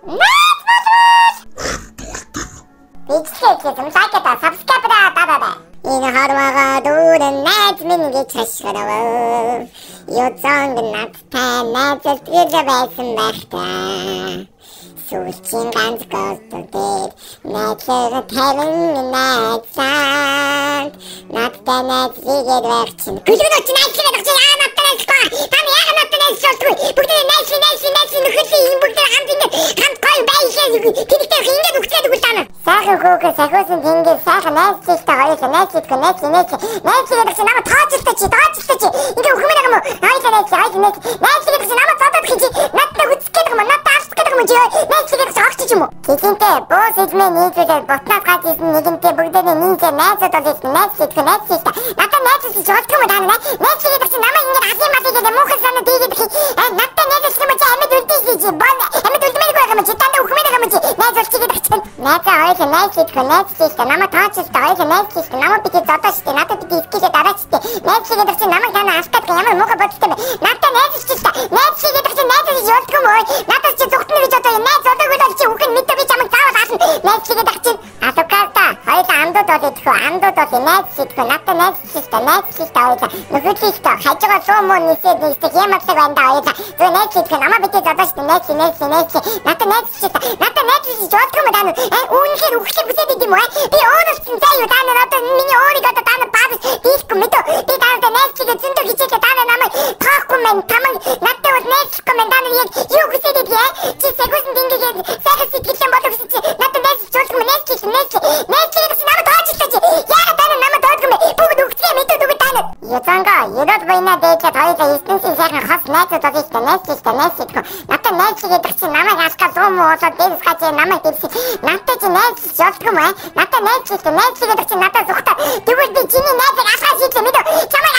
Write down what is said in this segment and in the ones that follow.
Бичсэн сайката subscribe даа. Энэ хармага дүүрэн найз минь гэж хашгирав. Юуцанг надтай найзалж байсан байх та. Сүүлчийн ганц гостод найзлага тавин найзсан. Надтай найзлигээд байх чинь. Гүлгэнөч найзлигээд байх чинь надтай найзлгаа. Таны яг надтай найзлгаа. Бүгдээ найз нөхөдөө юм бүгдээ хамт гой байшаа. Тэдгээр ингээд үхээд үгүй тань. Сайхан хөөгөө сахиусан тэнгэр сайхан найзлигтай хоёулаа найзлихгүй найзлигээд чинь намайг тооцолтой чи. Ингээ өхмөр юм уу? Найзлигээд чинь намайг цодод хийж надтай хүчтэй юм надтай авч гэдэг юм чи. Найзлигээд согч юм уу? Тэгэнтэй боос эзмээ нийлүүлээд ботнаас гаж исэн нэгэнтэй бүгдээ нийлээ найзууд бол найзлихгүй. Надтай найзлж болдгоо юм даа. Найзлигээд чинь намайг ингээ хасим масгээд муухай санаа дийгээд надтай найзлж юм чи амьд үлдээсэй чи. Амьд үлдмээргүй юм чи танд өхмөр юм чи. Найзлчигээд чинь. Найзаа хоёулаа найзлихгүй намайг тооцолтой хоёулаа найзлихгүй намайг бити зодоо штэ надад бити искигээ дараачтай. Найзлигээд чинь намайг танаа алтаад ямар муухай бодтой юм. Надтай найзлчихдээ найзлигээд чинь найзлж болдгоо юм. Надад чи зүгтнэ гэж одоо найз одоогоо чи үхэн мэдээ би чамд заавал хаасна. Найзлигээд чинь адвоката хоёулаа амдууд найзлихгүй надтай найзлчихдээ хоёулаа нөхөдлөлтөө хажуугаар суу муу нисээд ямаглаг байна да хоёулаа. Зөв найзлихгүй намайг бити зодоо штэ найз надтай найзлчихдээ надтай найзлж болдгоо юм даа. Үнэхээр үхлээ бүсэд идэм үү? Би өөрөөр заяа даа надад миний өөрийгөө даа баабс дийлэхгүй мэдээ. Би даа найзлигээ зөндөө хичээгээ даа намайг таахгүй мэн таман надтай бол найзлахгүй мэн даа яг юу бүсэд идээ. Чи сегүүсэн дингээд сайхан сэтгэлэн бодогсон чи надад найзлж болдгоо найзлигээ намайг тоочтой чи. Яагаад даа намайг тоодгоо мэ? Бүгд үхлээ мэдээ даа. Яцанга ерөөд байна дээчээ хоёулаа эстэнсийн сайхан хас найзууд олжтой найзлихгүй. Надад найзлигээд чи намайг ашгаа зүүм уусаад дээрс гаж намайг дэрсэн. Надад чи найзлж болдгоо мэ? Надад найзлигээд чи надад зүхтаа. Тэгвэл би чиний найзыг ашгаа шийдлээ мэдээ. Чамайг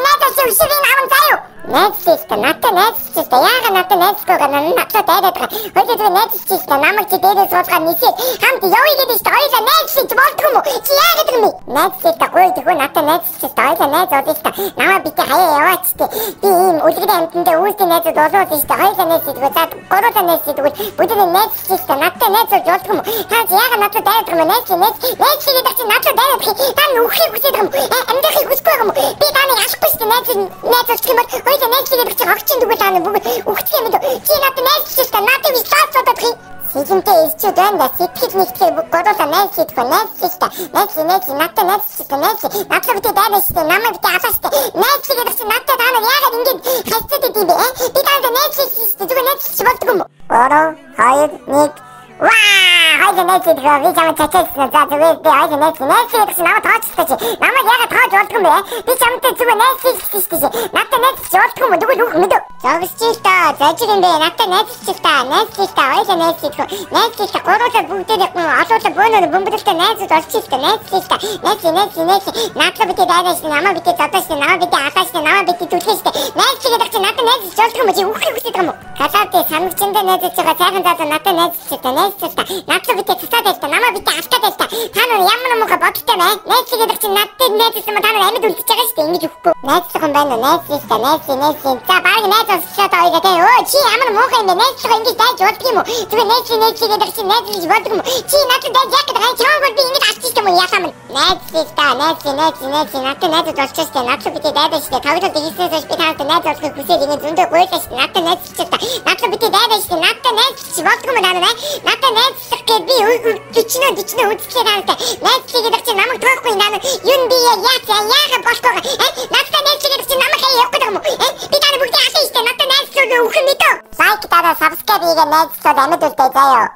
найзаа чи өшөрийн аван заяа. Найзлихдээ надад найзлчихдээ яагаад надад найзлгүйгээ надад дайраад байгаа. Хоёулаа найзлчихдээ намайг чи дээрээ суулгаад нисээд хамт явъя гэдэг чинь хоёулаа найзлж болдгоо юм. Чи яагаад юм бэ? Найзлихдээ гой тэгвэл надад найзлчихдээ хоёулаа найз олжтой. Намайг битээ хаяа яваач тий. Би ийм үлгэрийн амтндаа үүсгэн найзууд олоод шүү дээ. Хоёулаа найзлгөө заад гурван найзлгөө бүгд найзлчихдээ надад найзлж болдгоо юм. Та яагаад надад дайраад байгаа юм? Найзлигээд чи надад дайраад хий. Та нүхийг хүсэж байгаа юм. Амьдрахыг хүсэхгүй байгаа юм. Би таныг ашиггүй шүү дээ. Найзлж юм бол хоёулаа найзлигээд чи хогчин дүгэл таа бүгд үхчихээ мэдээ. Чи надад найзлчихдээ надад би цаацуудад хий. Сижинтэй ирчүүд байна да сэтгэл нэгтгэх гурван найзлихгүй надтай найзлчихдээ надад битээ дайраад шүү дээ. Намайг битээ алааштай. Найзлигээд чи надад таа яагаад ингэж хайцаад идэв бэ? Би танад найзлчихдээ зүгээр найзлч болдгоо юм. 3 2 1 Хайde найзлигээ би чамд чачаасан за зүгээр би хайде найзлигээ чи намайг тоочтой чи. Намайг яагаад тоож болдгоо юм бэ? Би чамтай зүгээр найзлж шүү дээ. Надад найзлж болдгоо юм дгүй нүх мэдээ. Зогсчих та зажиг юм бэ? Надад найзлчих та хоёулаа найзлж гурван бүгдээ олуулаа бөөнөр бөмбөлтэй найзууд олчихтой найз надад битээ дайраач намайг битээ зодооч намайг битээ алаач намайг битээ түлхээч найзлигээ чи надад найзлж болдгоо юм чи үхэх хүсэж байгаа юм уу? Калаатэ санагчтай найзлж байгаа сайхан заа надад найзлж надад битээ цацаад намайг битээ алтаад та нар ямар муухай бодтой байна? Найзлигээд чи надад найзлсан ма та нар амьд үлдчихэж байгаа шүү дээ ингэж өгөхгүй. Найзлах юм байна найзлсан. За баг найз олчлаа та хоёроо тий. Өө чи ямар муухай юм бэ? Найзлах ингэж дайж болдго юм уу? Зүгээр найзлигээд чи найзлж болдго юм уу? Чи надад дайж яг гэдэг чамд би ингэж авчих юм уу ясам. Найз надад найз олчихсан тий. Надад битээ дайдаж тий. Тавлаа дийснээс би танад найз олох хүсээд ингэ зөндөө гойлаж тий. Надад найзлчихсан. Надад битээ дайдаж тий. Надад найзлж болдго юм даа. Надад найзлах гээд би өчнөө үзчихээ надад. Найзлигээд чи намайг тоохгүй надад. Юу би яагаад болохгүй. Надад найзлигээд чи намайг явахгүй юм уу? Би таны бүгдийг алаа штэ. Надад найзлууд үхэн мэдээ. Лайк дараа subscribe хийгээ найзлууд амьд үлдээ заяа.